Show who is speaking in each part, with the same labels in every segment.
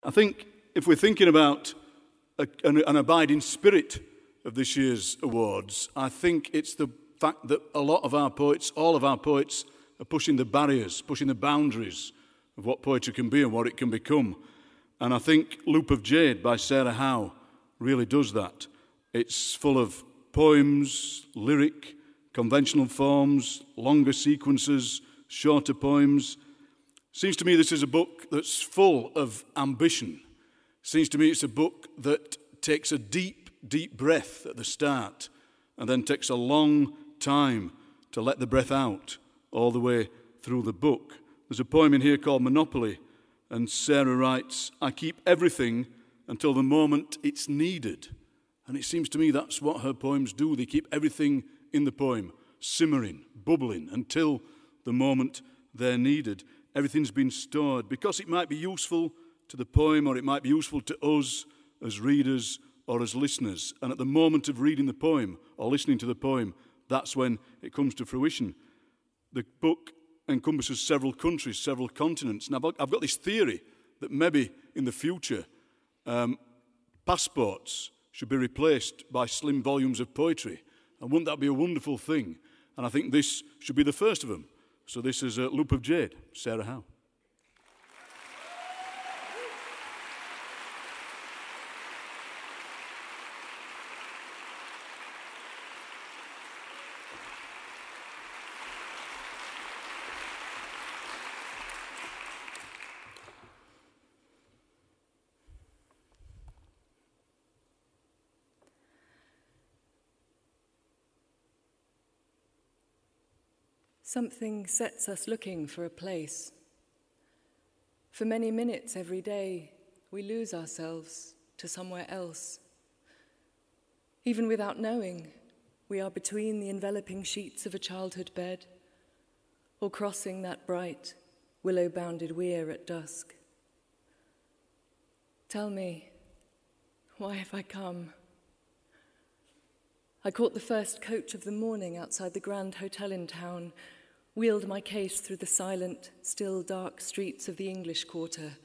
Speaker 1: I think if we're thinking about an abiding spirit of this year's awards, I think it's the fact that a lot of our poets, all of our poets, are pushing the barriers, pushing the boundaries of what poetry can be and what it can become. And I think Loop of Jade by Sarah Howe really does that. It's full of poems, lyric, conventional forms, longer sequences, shorter poems. Seems to me this is a book that's full of ambition. Seems to me it's a book that takes a deep, deep breath at the start and then takes a long time to let the breath out all the way through the book. There's a poem in here called Monopoly, and Sarah writes, "I keep everything until the moment it's needed." And it seems to me that's what her poems do. They keep everything in the poem simmering, bubbling, until the moment they're needed. Everything's been stored because it might be useful to the poem, or it might be useful to us as readers or as listeners. And at the moment of reading the poem or listening to the poem, that's when it comes to fruition. The book encompasses several countries, several continents. Now, I've got this theory that maybe in the future, passports should be replaced by slim volumes of poetry. And wouldn't that be a wonderful thing? And I think this should be the first of them. So this is Loop of Jade, Sarah Howe.
Speaker 2: Something sets us looking for a place. For many minutes every day, we lose ourselves to somewhere else. Even without knowing, we are between the enveloping sheets of a childhood bed or crossing that bright, willow-bounded weir at dusk. Tell me, why have I come? I caught the first coach of the morning outside the Grand Hotel in town, wheeled my case through the silent, still dark streets of the English Quarter,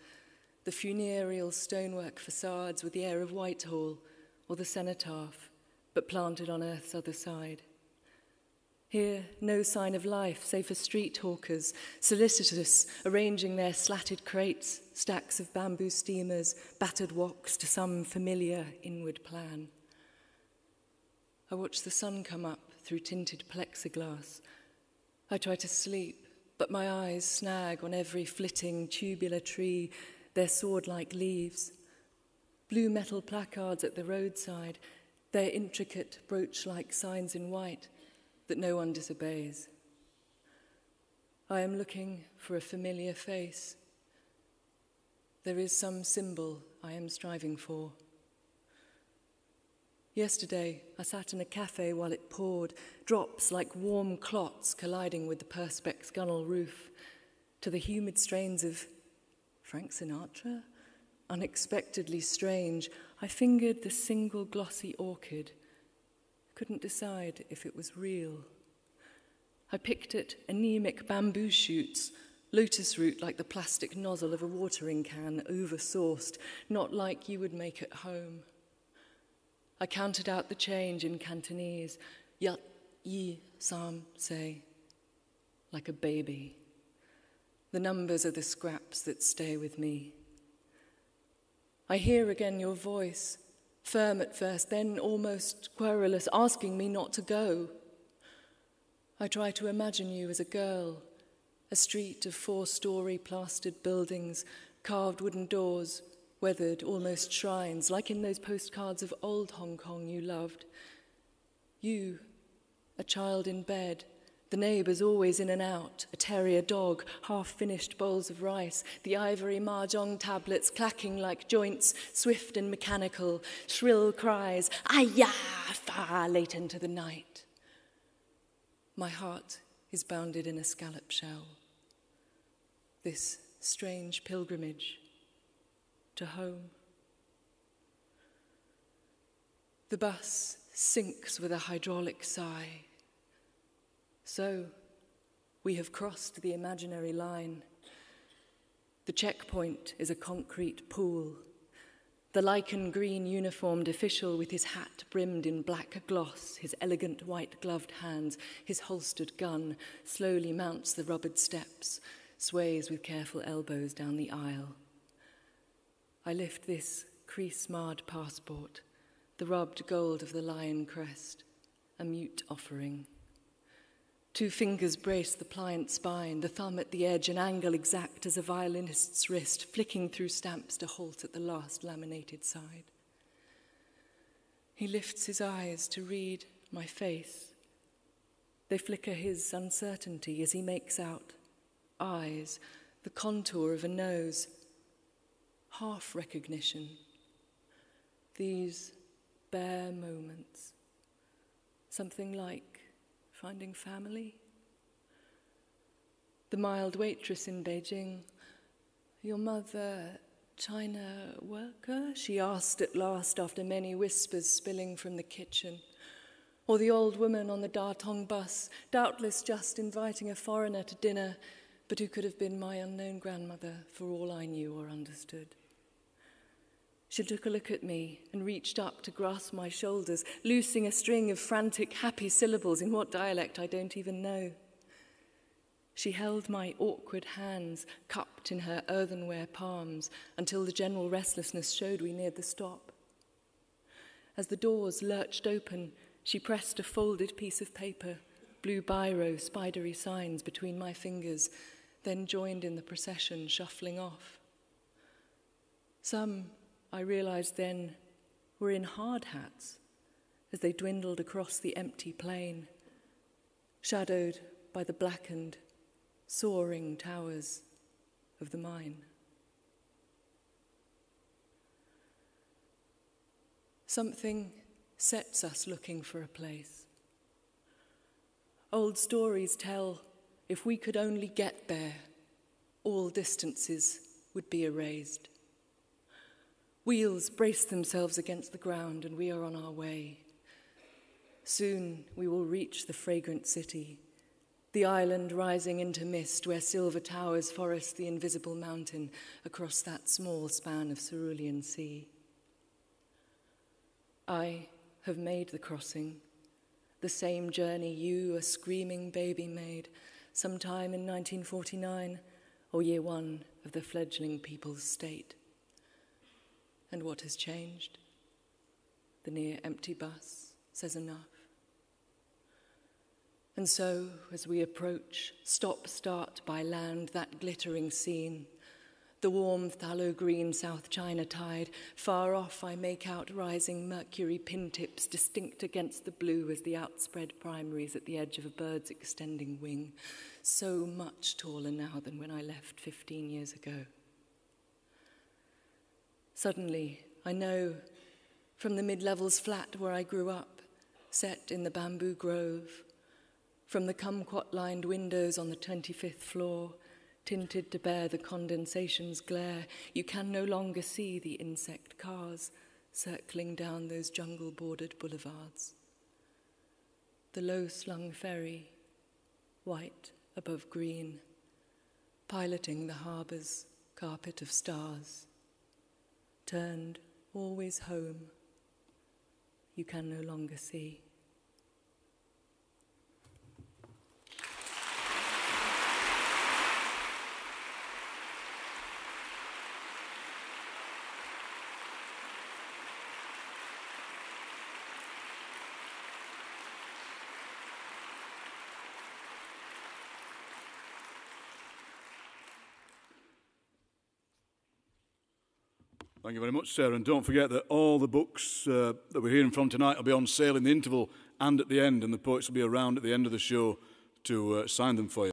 Speaker 2: the funereal stonework facades with the air of Whitehall or the cenotaph, but planted on earth's other side. Here, no sign of life, save for street hawkers, solicitous, arranging their slatted crates, stacks of bamboo steamers, battered woks to some familiar inward plan. I watch the sun come up through tinted plexiglass. I try to sleep, but my eyes snag on every flitting tubular tree, their sword-like leaves. Blue metal placards at the roadside, their intricate brooch-like signs in white that no one disobeys. I am looking for a familiar face. There is some symbol I am striving for. Yesterday, I sat in a cafe while it poured, drops like warm clots colliding with the Perspex gunnel roof, to the humid strains of Frank Sinatra? Unexpectedly strange, I fingered the single glossy orchid. Couldn't decide if it was real. I picked at anemic bamboo shoots, lotus root like the plastic nozzle of a watering can, oversauced, not like you would make at home. I counted out the change in Cantonese, yat, yi, sam, say, like a baby. The numbers are the scraps that stay with me. I hear again your voice, firm at first, then almost querulous, asking me not to go. I try to imagine you as a girl, a street of 4-story plastered buildings, carved wooden doors, weathered almost shrines, like in those postcards of old Hong Kong you loved. You, a child in bed, the neighbours always in and out, a terrier dog, half-finished bowls of rice, the ivory mahjong tablets clacking like joints, swift and mechanical, shrill cries, "Ayah!" far late into the night. My heart is bounded in a scallop shell. This strange pilgrimage to home. The bus sinks with a hydraulic sigh. So, we have crossed the imaginary line. The checkpoint is a concrete pool. The lichen-green uniformed official with his hat brimmed in black gloss, his elegant white-gloved hands, his holstered gun, slowly mounts the rubbered steps, sways with careful elbows down the aisle. I lift this crease-marred passport, the rubbed gold of the lion crest, a mute offering. 2 fingers brace the pliant spine, the thumb at the edge, an angle exact as a violinist's wrist, flicking through stamps to halt at the last laminated side. He lifts his eyes to read my face. They flicker his uncertainty as he makes out eyes, the contour of a nose, half recognition. These bare moments, something like finding family. The mild waitress in Beijing, "Your mother, China worker?" she asked at last after many whispers spilling from the kitchen. Or the old woman on the Datong bus, doubtless just inviting a foreigner to dinner, but who could have been my unknown grandmother for all I knew or understood. She took a look at me and reached up to grasp my shoulders, loosing a string of frantic, happy syllables in what dialect I don't even know. She held my awkward hands cupped in her earthenware palms until the general restlessness showed we neared the stop. As the doors lurched open, she pressed a folded piece of paper, blue biro, spidery signs between my fingers, then joined in the procession, shuffling off. Some, I realized then, were in hard hats as they dwindled across the empty plain, shadowed by the blackened, soaring towers of the mine. Something sets us looking for a place. Old stories tell if we could only get there, all distances would be erased. Wheels brace themselves against the ground and we are on our way. Soon we will reach the fragrant city, the island rising into mist where silver towers forest the invisible mountain across that small span of cerulean sea. I have made the crossing, the same journey you, a screaming baby, made sometime in 1949 or year 1 of the fledgling People's State. And what has changed? The near-empty bus says enough. And so, as we approach, stop-start by land, that glittering scene, the warm phthalo-green South China tide, far off I make out rising mercury pin tips distinct against the blue as the outspread primaries at the edge of a bird's extending wing, so much taller now than when I left 15 years ago. Suddenly, I know, from the mid-levels flat where I grew up, set in the bamboo grove, from the kumquat-lined windows on the 25th floor, tinted to bear the condensation's glare, you can no longer see the insect cars circling down those jungle-bordered boulevards. The low-slung ferry, white above green, piloting the harbour's carpet of stars, turned always home, you can no longer see.
Speaker 1: Thank you very much, Sarah. And don't forget that all the books that we're hearing from tonight will be on sale in the interval and at the end, and the poets will be around at the end of the show to sign them for you.